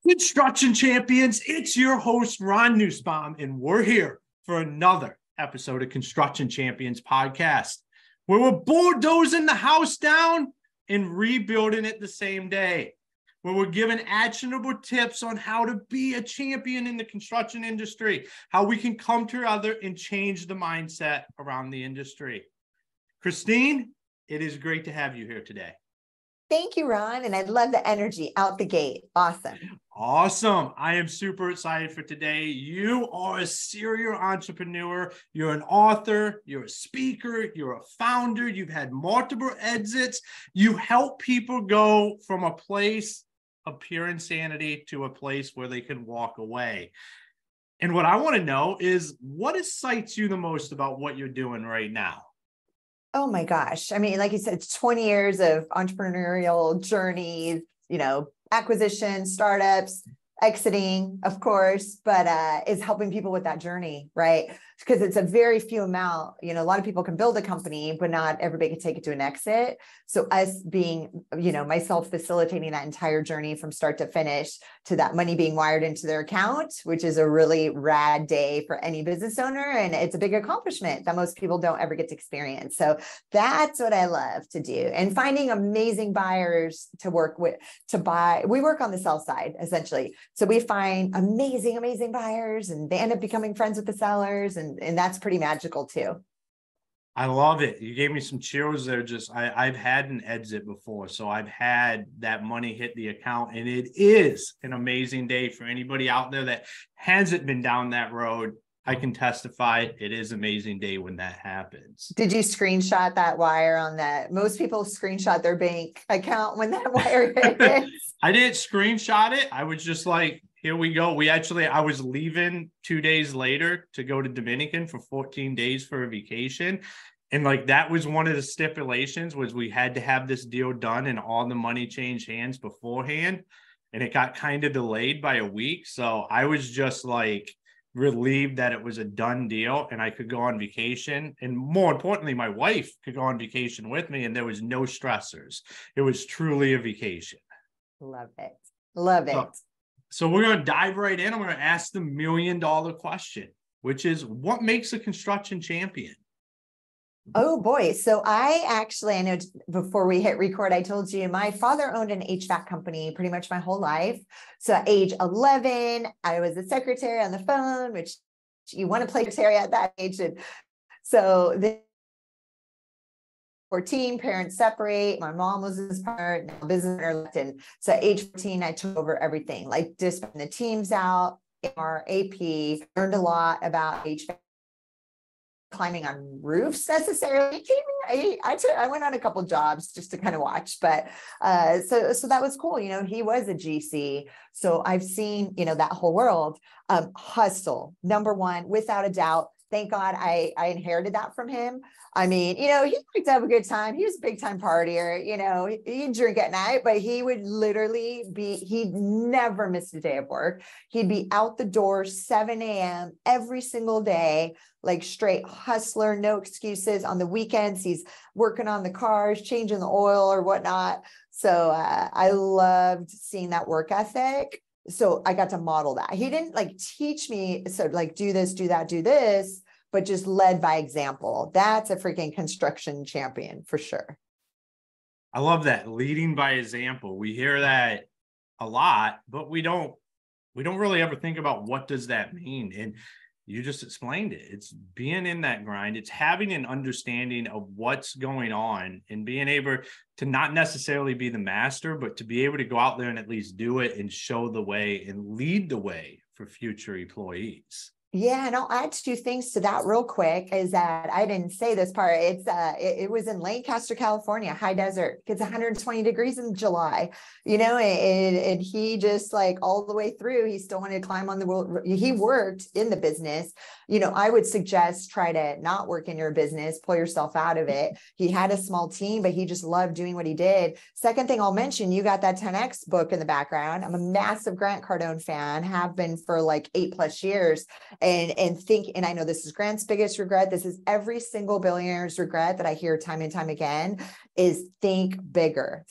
Construction champions, it's your host, Ron Nussbaum, and we're here for another episode of Construction Champions podcast, where we're bulldozing the house down and rebuilding it the same day, where we're giving actionable tips on how to be a champion in the construction industry, how we can come together and change the mindset around the industry. Christine, it is great to have you here today. Thank you, Ron. And I love the energy out the gate. Awesome. Awesome. I am super excited for today. You are a serial entrepreneur. You're an author. You're a speaker. You're a founder. You've had multiple exits. You help people go from a place of pure insanity to a place where they can walk away. And what I want to know is what excites you the most about what you're doing right now? Oh my gosh. I mean, like you said, it's 20 years of entrepreneurial journeys, acquisition, startups, exiting, of course, but is helping people with that journey, right? Because it's a very few amount, a lot of people can build a company, but not everybody can take it to an exit. So us being, myself facilitating that entire journey from start to finish to that money being wired into their account, which is a really rad day for any business owner. And it's a big accomplishment that most people don't ever get to experience. So that's what I love to do. And finding amazing buyers to work with, to buy. We work on the sell side, essentially. So we find amazing buyers and they end up becoming friends with the sellers. And that's pretty magical too. I love it. You gave me some chills there. I've had an exit before. So I've had that money hit the account, and it is an amazing day for anybody out there that hasn't been down that road. I can testify it is an amazing day when that happens. Did you screenshot that wire on that? Most people screenshot their bank account when that wire hits. I didn't screenshot it. I was just like, here we go. I was leaving 2 days later to go to Dominican for 14 days for a vacation. And that was one of the stipulations was we had to have this deal done and all the money changed hands beforehand. And it got kind of delayed by a week. So I was just relieved that it was a done deal and I could go on vacation. And more importantly, my wife could go on vacation with me and there was no stressors. It was truly a vacation. Love it. Love it. So we're going to dive right in. I'm going to ask the $1 million question, which is what makes a construction champion? Oh boy. So I know before we hit record, I told you my father owned an HVAC company pretty much my whole life. So at age 11, I was a secretary on the phone, which you want to play secretary at that age. And so then 14, parents separate. My mom was his partner, now business owner left. And so at age 14, I took over everything, just putting the teams out, our AP, learned a lot about HVAC, climbing on roofs necessarily. I went on a couple jobs just to kind of watch, but so that was cool. He was a GC. So I've seen, that whole world. Hustle, number one, without a doubt. Thank God I inherited that from him. I mean, he liked to have a good time. He was a big time partier, he'd drink at night, but he would literally he'd never missed a day of work. He'd be out the door 7 a.m. every single day, straight hustler, no excuses. On the weekends, he's working on the cars, changing the oil or whatnot. So I loved seeing that work ethic. So I got to model that. He didn't teach me, so do this, do that, do this, but just led by example. That's a freaking construction champion for sure. I love that, leading by example. We hear that a lot, but we don't really ever think about what does that mean. And you just explained it. It's being in that grind. It's having an understanding of what's going on and being able to not necessarily be the master, but to be able to go out there and at least do it and show the way and lead the way for future employees. Yeah, and I'll add two things to that real quick is that I didn't say this part. It was in Lancaster, California, high desert. It's 120 degrees in July, and he just all the way through, he still wanted to climb on the world. He worked in the business. I would suggest try to not work in your business, pull yourself out of it. He had a small team, but he just loved doing what he did. Second thing I'll mention, you got that 10X book in the background. I'm a massive Grant Cardone fan, have been for 8+ years. and think, and I know this is Grant's biggest regret. This is every single billionaire's regret that I hear time and time again, is think bigger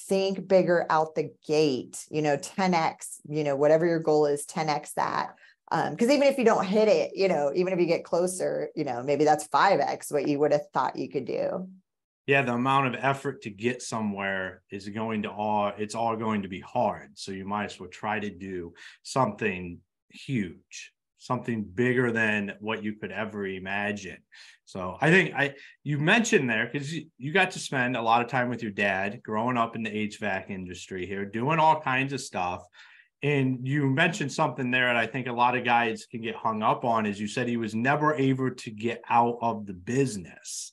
out the gate, 10x, whatever your goal is, 10x that. Because even if you don't hit it, even if you get closer, maybe that's 5x what you would have thought you could do. Yeah, the amount of effort to get somewhere is it's all going to be hard. So you might as well try to do something huge, something bigger than what you could ever imagine. So I think you mentioned there, because you got to spend a lot of time with your dad growing up in the HVAC industry here, doing all kinds of stuff. And you mentioned something there that I think a lot of guys can get hung up on, is you said he was never able to get out of the business.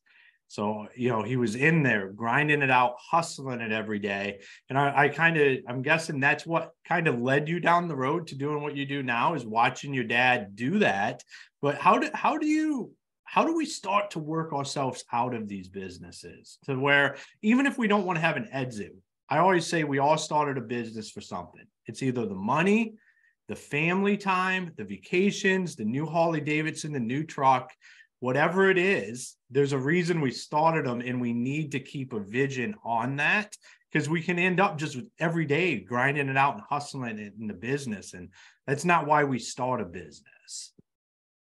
So, he was in there grinding it out, hustling it every day. And I'm guessing that's what kind of led you down the road to doing what you do now, is watching your dad do that. But how do we start to work ourselves out of these businesses to where, even if we don't want to have an exit, I always say we all started a business for something. It's either the money, the family time, the vacations, the new Harley Davidson, the new truck, whatever it is, there's a reason we started them, and we need to keep a vision on that, because we can end up just every day grinding it out and hustling it in the business. And that's not why we start a business.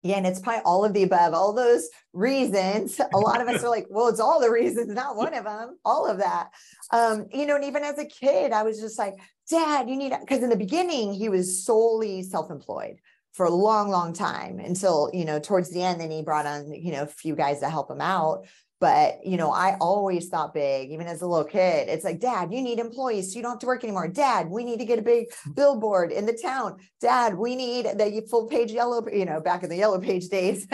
Yeah. And it's probably all of the above, all those reasons. A lot of us are like, well, it's all the reasons, not one of them, all of that. And even as a kid, I was just like, Dad, because in the beginning, he was solely self-employed for a long, long time until, towards the end, then he brought on, a few guys to help him out. But, I always thought big, even as a little kid. It's like, Dad, you need employees so you don't have to work anymore. Dad, we need to get a big billboard in the town. Dad, we need the full page yellow, back in the yellow page days,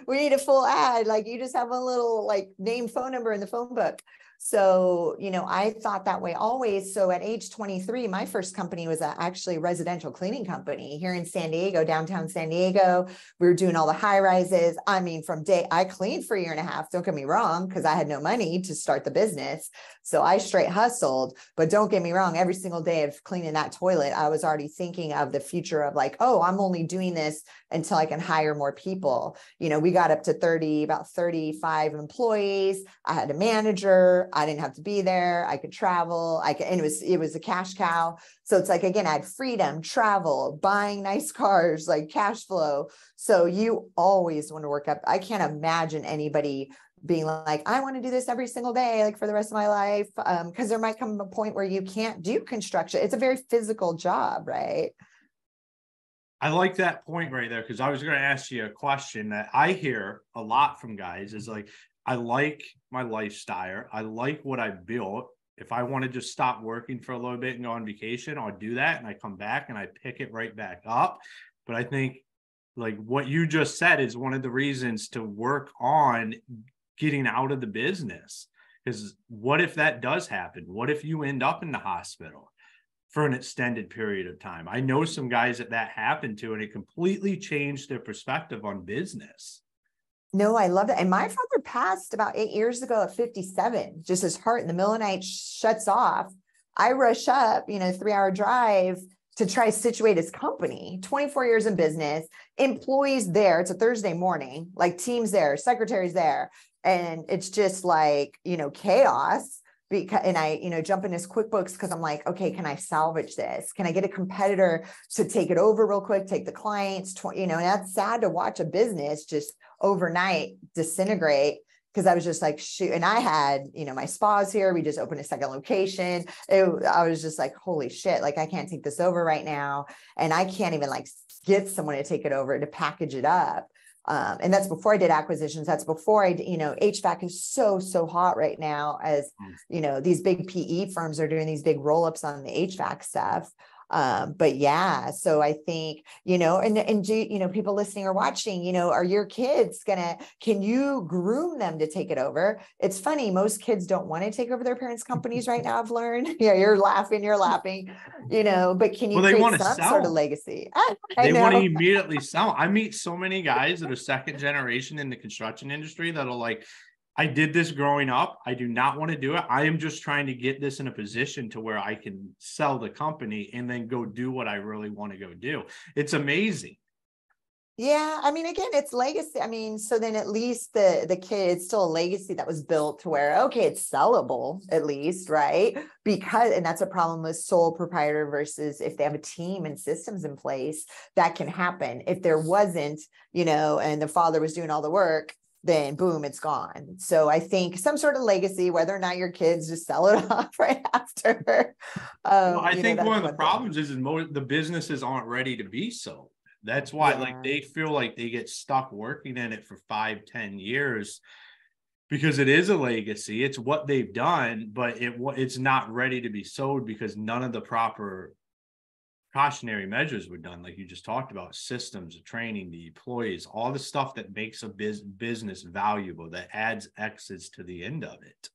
we need a full ad. Like, you just have a little name, phone number in the phone book. So, I thought that way always. So at age 23, my first company was actually a residential cleaning company here in San Diego, downtown San Diego. We were doing all the high rises. I mean, I cleaned for a year and a half. Don't get me wrong, because I had no money to start the business. So I straight hustled, but don't get me wrong. Every single day of cleaning that toilet, I was already thinking of the future of I'm only doing this until I can hire more people. We got up to about 35 employees. I had a manager. I didn't have to be there. I could travel. And it was a cash cow. So it's again, I had freedom, travel, buying nice cars, cash flow. So you always want to work up. I can't imagine anybody being like, I want to do this every single day, for the rest of my life. Because there might come a point where you can't do construction. It's a very physical job, right? I like that point right there, because I was going to ask you a question that I hear a lot from guys is I like my lifestyle. I like what I built. If I want to just stop working for a little bit and go on vacation, I'll do that. And I come back and I pick it right back up. But I think what you just said is one of the reasons to work on getting out of the business. Because what if that does happen? What if you end up in the hospital for an extended period of time? I know some guys that happened to, and it completely changed their perspective on business. No, I love that. And my father passed about 8 years ago at 57, just his heart in the middle of the night shuts off. I rush up, 3-hour drive to try to situate his company, 24 years in business, employees there. It's a Thursday morning, teams there, secretaries there. And it's just chaos. And I, jump in his QuickBooks because I'm like, okay, can I salvage this? Can I get a competitor to take it over real quick, take the clients, and that's sad to watch a business just overnight disintegrate, because I was just shoot. And I had, my spas here. We just opened a second location. I was just like, holy shit, I can't take this over right now. And I can't even get someone to take it over to package it up. And that's before I did acquisitions. That's before HVAC is so hot right now, as, these big PE firms are doing these big roll-ups on the HVAC stuff. But yeah, so I think, and do, people listening or watching, are your kids can you groom them to take it over? It's funny. Most kids don't want to take over their parents' companies right now. I've learned, yeah, you're laughing, but can you create some sort of legacy? They want to immediately sell. I meet so many guys that are second generation in the construction industry that are I did this growing up. I do not want to do it. I am just trying to get this in a position to where I can sell the company and then go do what I really want to go do. It's amazing. Yeah, I mean, again, it's legacy. I mean, so then at least the kid, it's still a legacy that was built to where, okay, it's sellable at least, right? Because, and that's a problem with sole proprietor versus if they have a team and systems in place, that can happen. If there wasn't, and the father was doing all the work, then boom, it's gone. So I think some sort of legacy, whether or not your kids just sell it off right after. Well, I think That's one of the one thing. problems is the businesses aren't ready to be sold. That's why, like, Yeah. they feel like they get stuck working in it for 5-10 years because it is a legacy. It's what they've done, but it's not ready to be sold because none of the proper precautionary measures were done, like you just talked about, systems, training, the employees, all the stuff that makes a business valuable, that adds exits to the end of it.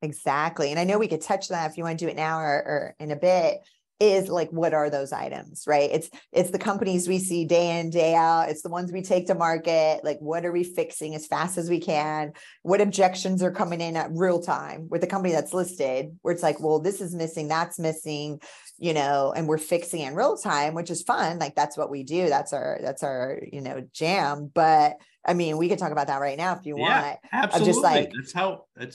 Exactly. And I know we could touch that if you want to do it now or in a bit, is like, what are those items, right? It's the companies we see day in, day out. It's the ones we take to market. Like, what are we fixing as fast as we can? What objections are coming in at real time with the company that's listed, where it's like, well, this is missing, that's missing, and we're fixing in real time, which is fun. Like, that's what we do. That's our, jam. But I mean, we could talk about that right now if you want. Absolutely. Of just like,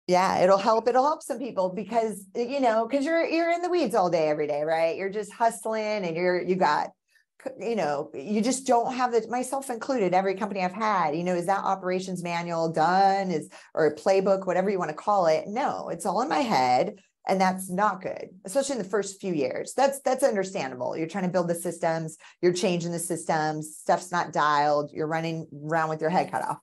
yeah, it'll help some people because, because you're in the weeds all day, every day, right? You're just hustling and you just don't have myself included, every company I've had, is that operations manual done or a playbook, whatever you want to call it? No, it's all in my head. And that's not good, especially in the first few years. That's understandable. You're trying to build the systems, you're changing the systems, stuff's not dialed, you're running around with your head cut off.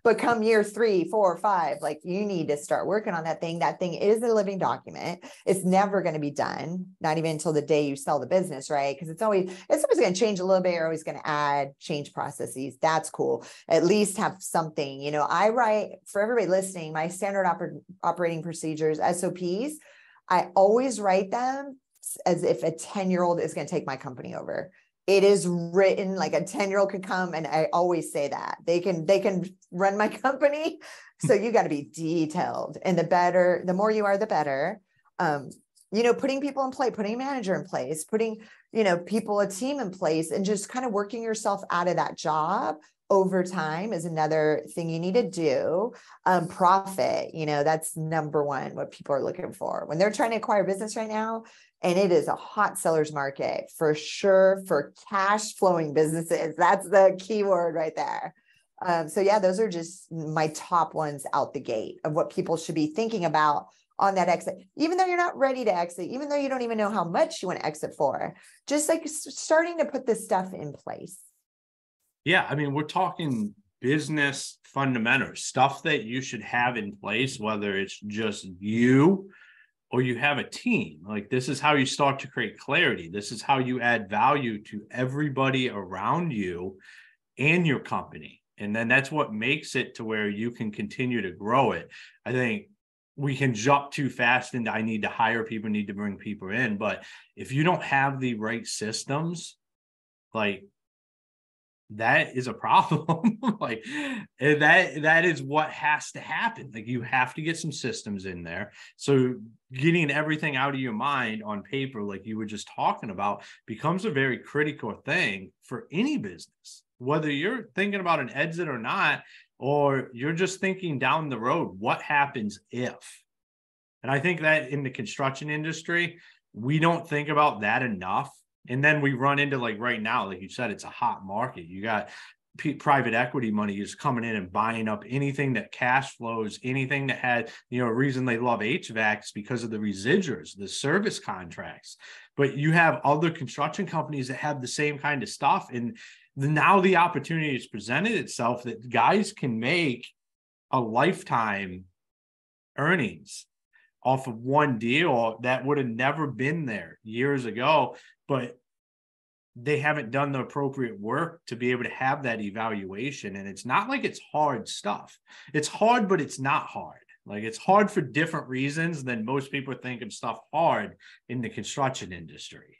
But come year 3, 4, 5, like, you need to start working on that thing. That thing is a living document. It's never going to be done, not even until the day you sell the business, right? Because it's always going to change a little bit. You're always going to add, change processes. That's cool. At least have something. I write, for everybody listening, my standard operating procedures, SOPs, I always write them as if a 10-year-old is going to take my company over. It is written like a 10-year-old could come. And I always say that they can run my company. So you got to be detailed, and the more you are, the better. Putting people in place, putting a manager in place, putting, a team in place, and just kind of working yourself out of that job over time is another thing you need to do. Profit, that's number one, what people are looking for when they're trying to acquire business right now. And it is a hot seller's market for sure for cash flowing businesses. That's the key word right there. So yeah, those are just my top ones out the gate of what people should be thinking about on that exit, even though you're not ready to exit, even though you don't even know how much you want to exit for, just like starting to put this stuff in place. Yeah, I mean, we're talking business fundamentals, stuff that you should have in place, whether it's just you or you have a team. Like, this is how you start to create clarity. This is how you add value to everybody around you and your company. And then that's what makes it to where you can continue to grow it. I think we can jump too fast into I need to hire people, need to bring people in. But if you don't have the right systems, like, that is a problem. Like, that is what has to happen. Like, you have to get some systems in there. So getting everything out of your mind on paper, like you were just talking about, becomes a very critical thing for any business, whether you're thinking about an exit or not, or you're just thinking down the road, what happens if? And I think that in the construction industry, we don't think about that enough. And then we run into, like, right now, like you said, it's a hot market. You got private equity money is coming in and buying up anything that cash flows, anything that had, a reason they love HVAC is because of the residuals, the service contracts. But you have other construction companies that have the same kind of stuff. And now the opportunity has presented itself that guys can make a lifetime earnings off of one deal that would have never been there years ago, but they haven't done the appropriate work to be able to have that evaluation. And it's not like it's hard stuff. It's hard, but it's not hard. Like, it's hard for different reasons than most people think of stuff hard in the construction industry.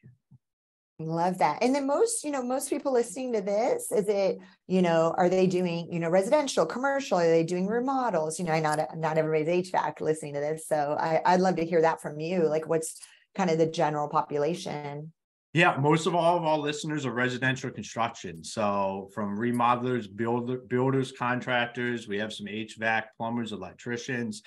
Love that. And then most people listening to this, is it, are they doing, residential, commercial? Are they doing remodels? Not everybody's HVAC listening to this. So I'd love to hear that from you. Like, what's kind of the general population? Yeah, most of all of our listeners are residential construction. So from remodelers, builders, contractors, we have some HVAC, plumbers, electricians.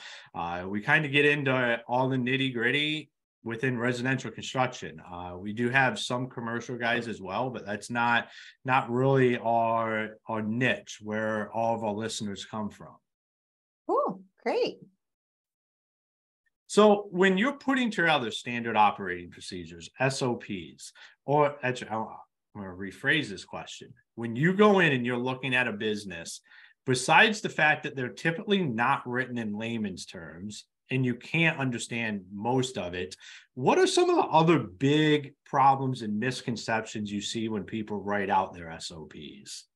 We kind of get into all the nitty gritty within residential construction. We do have some commercial guys as well, but that's not really our niche where all of our listeners come from. Cool, great. So when you're putting together standard operating procedures, SOPs, or actually, I'm going to rephrase this question. When you go in and you're looking at a business, besides the fact that they're typically not written in layman's terms and you can't understand most of it, what are some of the other big problems and misconceptions you see when people write out their SOPs?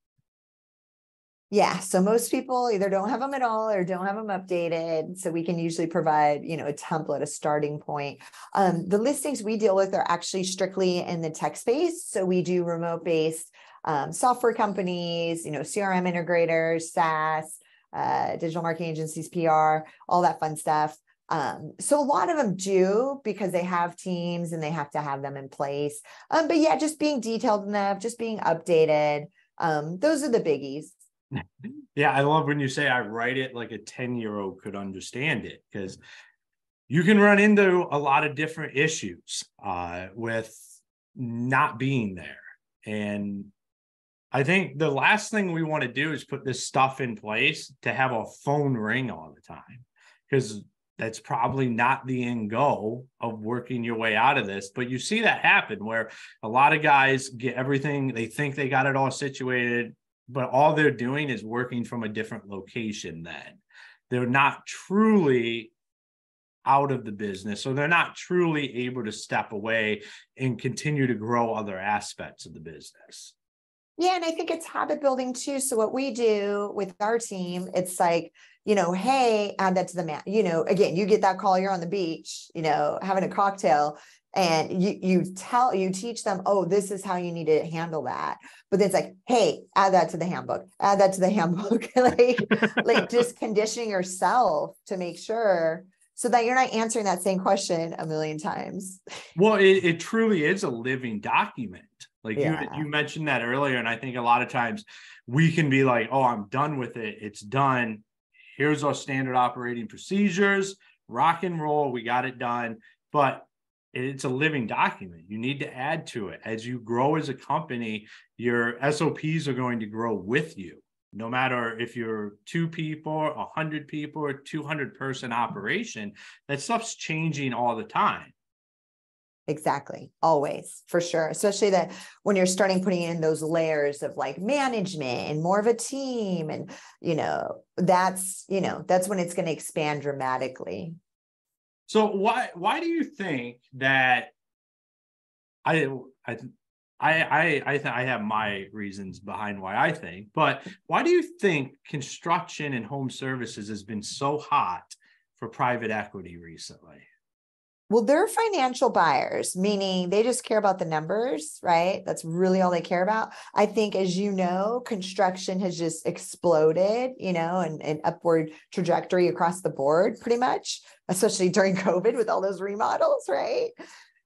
Yeah, so most people either don't have them at all or don't have them updated. So we can usually provide, a template, a starting point. The listings we deal with are actually strictly in the tech space. So we do remote-based software companies, CRM integrators, SaaS, digital marketing agencies, PR, all that fun stuff. So a lot of them do because they have teams and they have to have them in place. But yeah, just being detailed enough, just being updated. Those are the biggies. Yeah, I love when you say I write it like a 10-year-old could understand it, because you can run into a lot of different issues with not being there. And I think the last thing we want to do is put this stuff in place to have a phone ring all the time, because that's probably not the end goal of working your way out of this. But you see that happen where a lot of guys get everything, they think they got it all situated, but all they're doing is working from a different location. Then they're not truly out of the business, so they're not truly able to step away and continue to grow other aspects of the business. Yeah, and I think it's habit building too. So what we do with our team, it's like, hey, add that to the map. Again, you get that call, you're on the beach, having a cocktail, and you teach them, oh, this is how you need to handle that. But then it's like, hey, add that to the handbook, add that to the handbook, like just conditioning yourself to make sure so that you're not answering that same question a million times. Well, it truly is a living document. Like Yeah. you mentioned that earlier, and I think a lot of times we can be like, oh, I'm done with it. It's done. Here's our standard operating procedures, rock and roll. We got it done. But it's a living document. You need to add to it. As you grow as a company, your SOPs are going to grow with you. No matter if you're 2 people, 100 people, or 200-person operation, that stuff's changing all the time. Exactly. Always, for sure. Especially that when you're starting putting in those layers of like management and more of a team, and that's when it's going to expand dramatically. So why do you think that I have my reasons behind why I think, but why do you think construction and home services has been so hot for private equity recently? Well, they're financial buyers, meaning they just care about the numbers, right? That's really all they care about. I think, as you know, construction has just exploded, an upward trajectory across the board, pretty much, especially during COVID with all those remodels, right?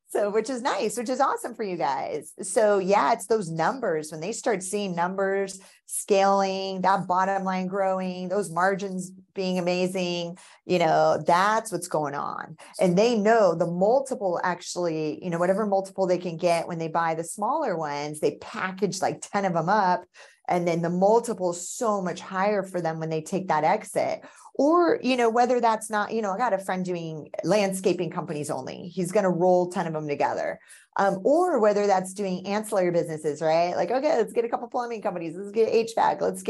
So, which is nice, which is awesome for you guys. So yeah, it's those numbers. When they start seeing numbers scaling, that bottom line growing, those margins being amazing, that's what's going on. And they know the multiple actually, whatever multiple they can get when they buy the smaller ones, they package like 10 of them up. And then the multiple is so much higher for them when they take that exit. Or, whether that's not, I got a friend doing landscaping companies only. He's going to roll 10 of them together. Or whether that's doing ancillary businesses, right? Like, okay, let's get a couple plumbing companies. Let's get HVAC.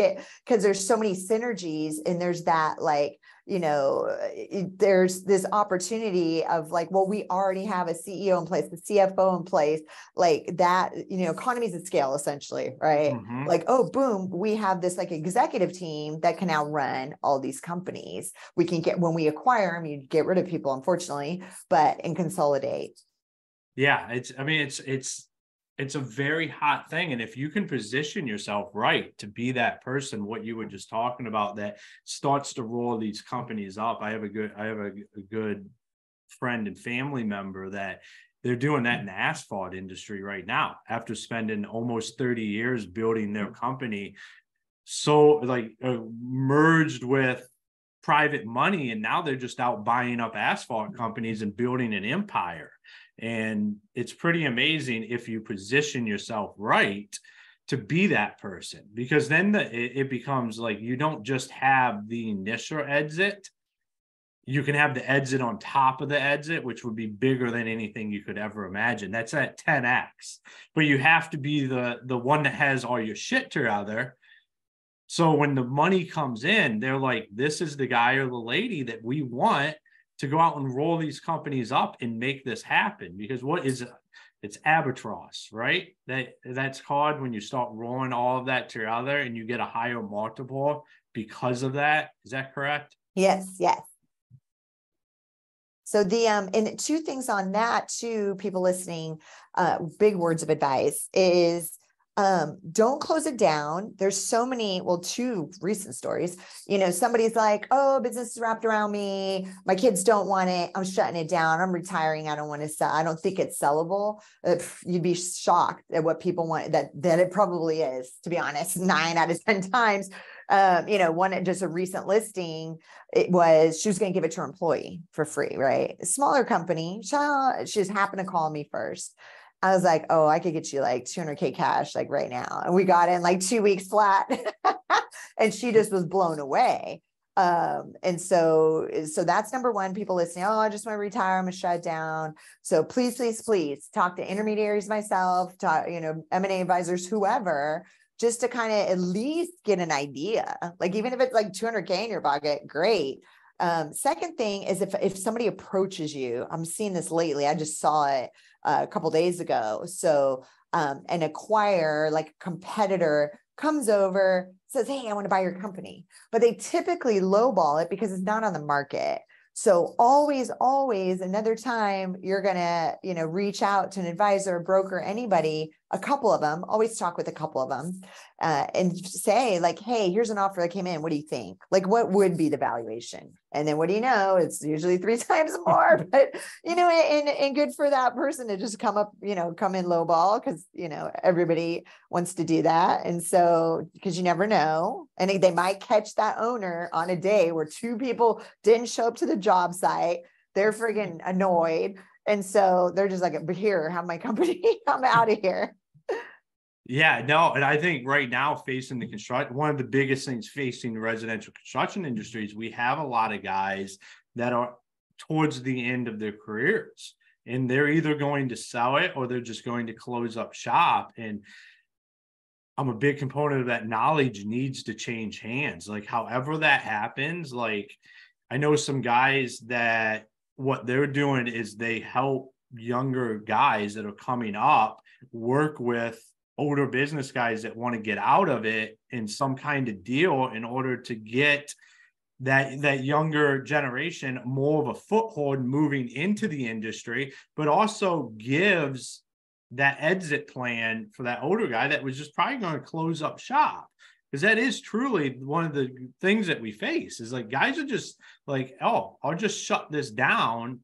Because there's so many synergies, and there's that like, there's this opportunity of like, well, we already have a CEO in place, the CFO in place, like that, economies of scale, essentially, right? Mm-hmm. Like, oh, boom, we have this like executive team that can now run all these companies. We can get, when we acquire them, you get rid of people, unfortunately, and consolidate. Yeah, it's a very hot thing. And if you can position yourself right to be that person, what you were just talking about, that starts to roll these companies up. I have a good friend and family member that they're doing that in the asphalt industry right now after spending almost 30 years building their company. So like merged with private money, and now they're just out buying up asphalt companies and building an empire. And it's pretty amazing if you position yourself right to be that person, because then it becomes like you don't just have the initial exit, you can have the exit on top of the exit, which would be bigger than anything you could ever imagine. That's at 10x, but you have to be the one that has all your shit together. So when the money comes in, they're like, this is the guy or the lady that we want to go out and roll these companies up and make this happen. Because what is it? It's albatross, right? That's called when you start rolling all of that together and you get a higher multiple because of that. Is that correct? Yes, yes. So and two things on that too, people listening, big words of advice is, don't close it down. There's so many, well, two recent stories, somebody's like, oh, business is wrapped around me. My kids don't want it. I'm shutting it down. I'm retiring. I don't want to sell. I don't think it's sellable. You'd be shocked at what people want, that it probably is, to be honest, 9 out of 10 times. One, just a recent listing, she was going to give it to her employee for free, right? A smaller company. She just happened to call me first. I was like, oh, I could get you like 200K cash, like right now. And we got in like 2 weeks flat. And she just was blown away. And so that's number one, people listening. Oh, I just want to retire. I'm going to shut it down. So please, please, please talk to intermediaries, myself, talk, M&A advisors, whoever, just to kind of at least get an idea. Like, even if it's like 200K in your pocket, great. Second thing is if somebody approaches you, I'm seeing this lately. I just saw it a couple days ago. So an acquirer, like a competitor, comes over, says, hey, I want to buy your company. But they typically lowball it because it's not on the market. So always, another time you're going to, reach out to an advisor, a broker, anybody, a couple of them, always talk with a couple of them and say like, hey, here's an offer that came in. What do you think? Like, what would be the valuation? And then what do you know? It's usually 3 times more, but, and good for that person to just come in low ball because, everybody wants to do that. And so, because you never know, and they might catch that owner on a day where 2 people didn't show up to the job site. They're friggin' annoyed. And so they're just like, here, have my company, I'm out of here. Yeah, no. And I think right now facing the construction, one of the biggest things facing the residential construction industry is we have a lot of guys that are towards the end of their careers, and they're either going to sell it or they're just going to close up shop. And I'm a big component of that. Knowledge needs to change hands. Like, however that happens, like I know some guys that what they're doing is they help younger guys that are coming up work with older business guys that want to get out of it in some kind of deal in order to get that younger generation more of a foothold moving into the industry, but also gives that exit plan for that older guy that was just probably going to close up shop. Because that is truly one of the things that we face is like guys are just like, oh, I'll just shut this down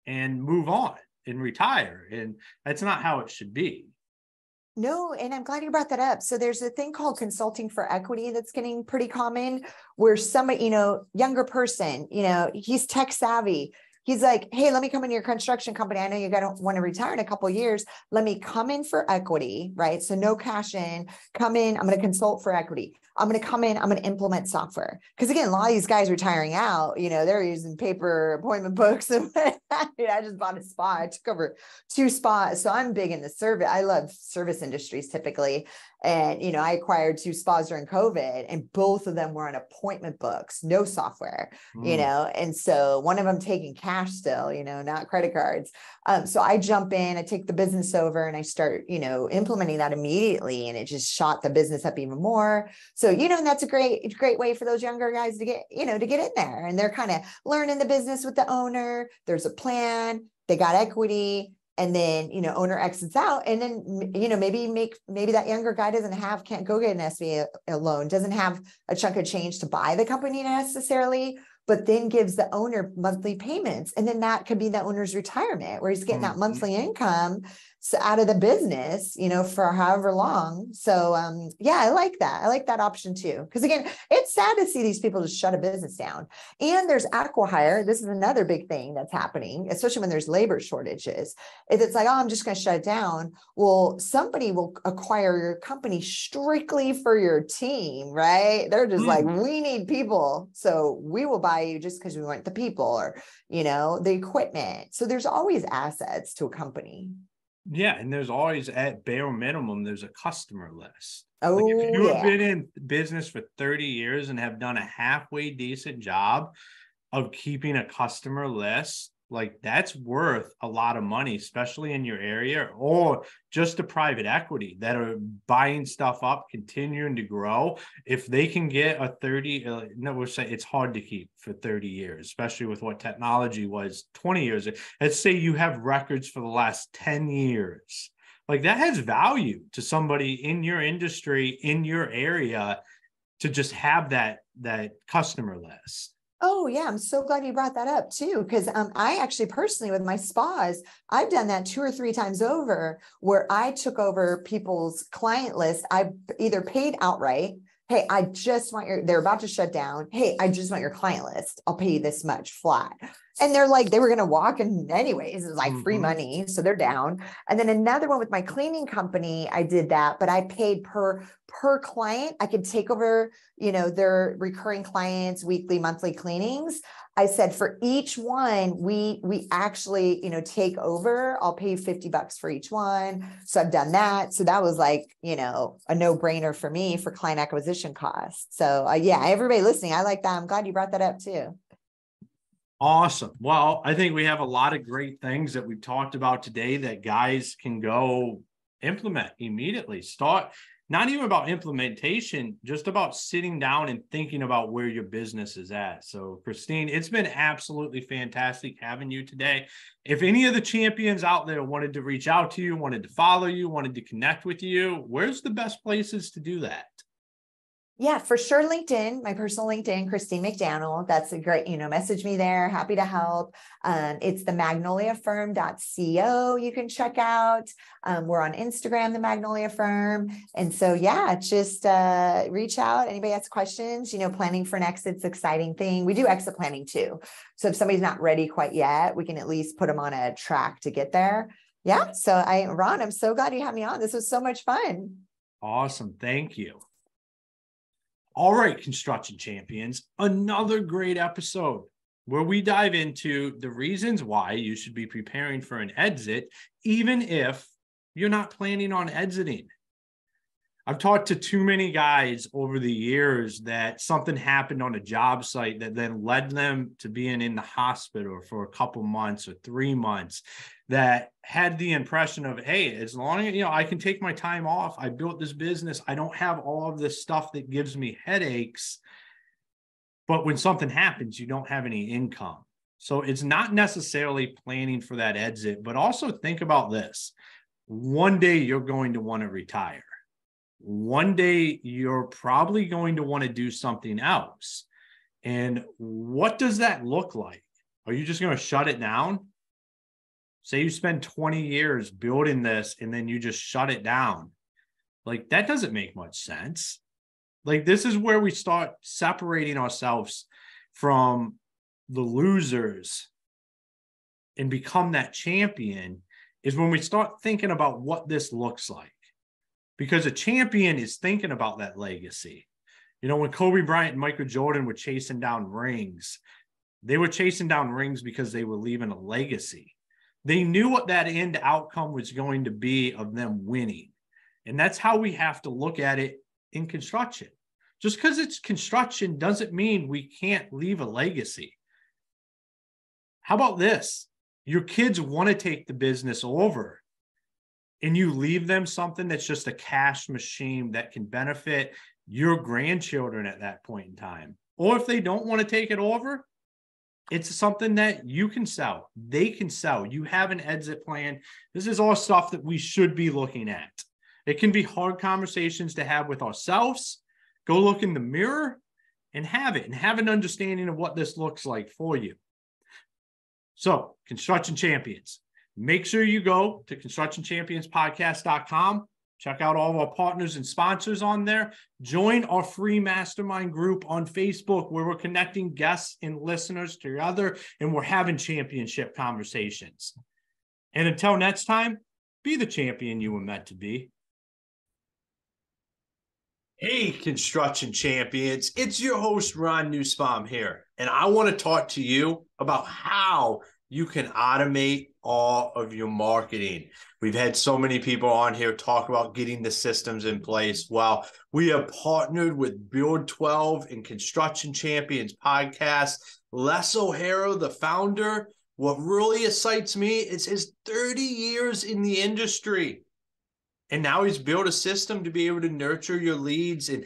and move on and retire. And that's not how it should be. No, and I'm glad you brought that up. So there's a thing called consulting for equity that's getting pretty common, where somebody, younger person, he's tech savvy. He's like, hey, let me come into your construction company. I know you don't want to retire in a couple of years. Let me come in for equity, right? So no cash in, come in. I'm going to consult for equity. I'm going to come in. I'm going to implement software. Because again, a lot of these guys retiring out, they're using paper appointment books. And I just bought a spot. I took over 2 spots. So I'm big in the service. I love service industries typically. And, I acquired 2 spas during COVID, and both of them were on appointment books, no software, and so one of them taking cash still, not credit cards. So I jump in, I take the business over, and I start, implementing that immediately. And it just shot the business up even more. So, and that's a great way for those younger guys to get, to get in there, and they're kind of learning the business with the owner. There's a plan, they got equity. And then, owner exits out, and then, maybe that younger guy can't go get an SBA loan, doesn't have a chunk of change to buy the company necessarily, but then gives the owner monthly payments. And then that could be the owner's retirement where he's getting that monthly income out of the business, for however long. So yeah, I like that. I like that option too. Because again, it's sad to see these people just shut a business down. And there's acqui-hire. This is another big thing that's happening, especially when there's labor shortages. If it's like, oh, I'm just going to shut it down. Well, somebody will acquire your company strictly for your team, right? They're just like, we need people. So we will buy you just because we want the people or, the equipment. So there's always assets to a company. Yeah, and there's always, at bare minimum, there's a customer list. Oh, like if you have been in business for 30 years and have done a halfway decent job of keeping a customer list, like that's worth a lot of money, especially in your area, or just the private equity that are buying stuff up, continuing to grow. If they can get a 30, we'll say it's hard to keep for 30 years, especially with what technology was 20 years. Let's say you have records for the last 10 years. Like that has value to somebody in your industry, in your area, to just have that customer list. Oh yeah, I'm so glad you brought that up too, because I actually personally with my spas, I've done that 2 or 3 times over where I took over people's client list. I either paid outright, hey, I just want they're about to shut down. Hey, I just want your client list. I'll pay you this much flat. And they're like, they were going to walk in anyways, it's like free money. So they're down. And then another one with my cleaning company, I did that, but I paid per client. I could take over, their recurring clients, weekly, monthly cleanings. I said for each one, we actually, take over, I'll pay you $50 for each one. So I've done that. So that was like, a no brainer for me for client acquisition costs. So yeah, everybody listening, I like that. I'm glad you brought that up too. Awesome. Well, I think we have a lot of great things that we've talked about today that guys can go implement immediately. Start, not even about implementation, just about sitting down and thinking about where your business is at. So Christine, it's been absolutely fantastic having you today. If any of the champions out there wanted to reach out to you, wanted to follow you, wanted to connect with you, where's the best places to do that? Yeah, for sure. LinkedIn, my personal LinkedIn, Christine McDannell. That's a great, message me there. Happy to help. It's the magnoliafirm.co you can check out. We're on Instagram, the Magnolia Firm. And so, yeah, just reach out. Anybody has questions, planning for an exit's exciting thing. We do exit planning too. So if somebody's not ready quite yet, we can at least put them on a track to get there. Yeah. So Ron, I'm so glad you had me on. This was so much fun. Awesome. Thank you. All right, construction champions, another great episode where we dive into the reasons why you should be preparing for an exit, even if you're not planning on exiting. I've talked to too many guys over the years that something happened on a job site that then led them to being in the hospital for a couple months or 3 months, that had the impression of, hey, as long as, I can take my time off. I built this business. I don't have all of this stuff that gives me headaches. But when something happens, you don't have any income. So it's not necessarily planning for that exit, but also think about this. One day you're going to want to retire. One day you're probably going to want to do something else. And what does that look like? Are you just going to shut it down? Say you spend 20 years building this and then you just shut it down. Like that doesn't make much sense. Like this is where we start separating ourselves from the losers and become that champion, is when we start thinking about what this looks like. Because a champion is thinking about that legacy. When Kobe Bryant and Michael Jordan were chasing down rings, they were chasing down rings because they were leaving a legacy. They knew what that end outcome was going to be of them winning. And that's how we have to look at it in construction. Just because it's construction doesn't mean we can't leave a legacy. How about this? Your kids want to take the business over, and you leave them something that's just a cash machine that can benefit your grandchildren at that point in time. Or if they don't want to take it over, it's something that you can sell. They can sell. You have an exit plan. This is all stuff that we should be looking at. It can be hard conversations to have with ourselves. Go look in the mirror and have it and have an understanding of what this looks like for you. So, Construction Champions, make sure you go to constructionchampionspodcast.com. Check out all of our partners and sponsors on there. Join our free mastermind group on Facebook where we're connecting guests and listeners together and we're having championship conversations. And until next time, be the champion you were meant to be. Hey, Construction Champions. It's your host, Ron Nussbaum here. And I want to talk to you about how you can automate all of your marketing. We've had so many people on here talk about getting the systems in place. Well, we have partnered with Build 12 and Construction Champions podcast. Les O'Hara, the founder, what really excites me is his 30 years in the industry. And now he's built a system to be able to nurture your leads and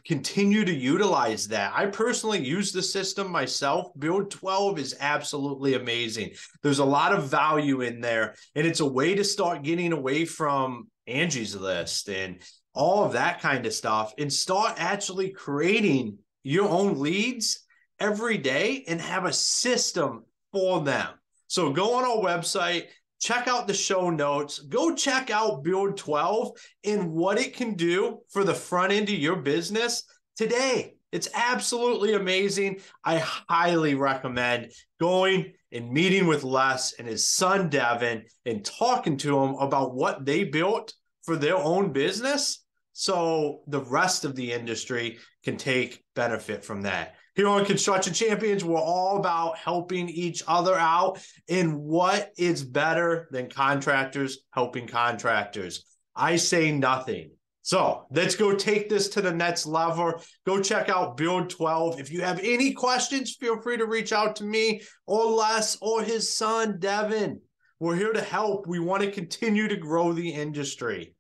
continue to utilize that. I personally use the system myself. Build 12 is absolutely amazing. There's a lot of value in there, and it's a way to start getting away from Angie's List and all of that kind of stuff and start actually creating your own leads every day and have a system for them. So go on our website, check out the show notes, go check out Build 12 and what it can do for the front end of your business today. It's absolutely amazing. I highly recommend going and meeting with Les and his son, Devin, and talking to him about what they built for their own business so the rest of the industry can take benefit from that. Here on Construction Champions, we're all about helping each other out. And what is better than contractors helping contractors? I say nothing. So let's go take this to the next level. Go check out Build 12. If you have any questions, feel free to reach out to me or Les or his son, Devin. We're here to help. We want to continue to grow the industry.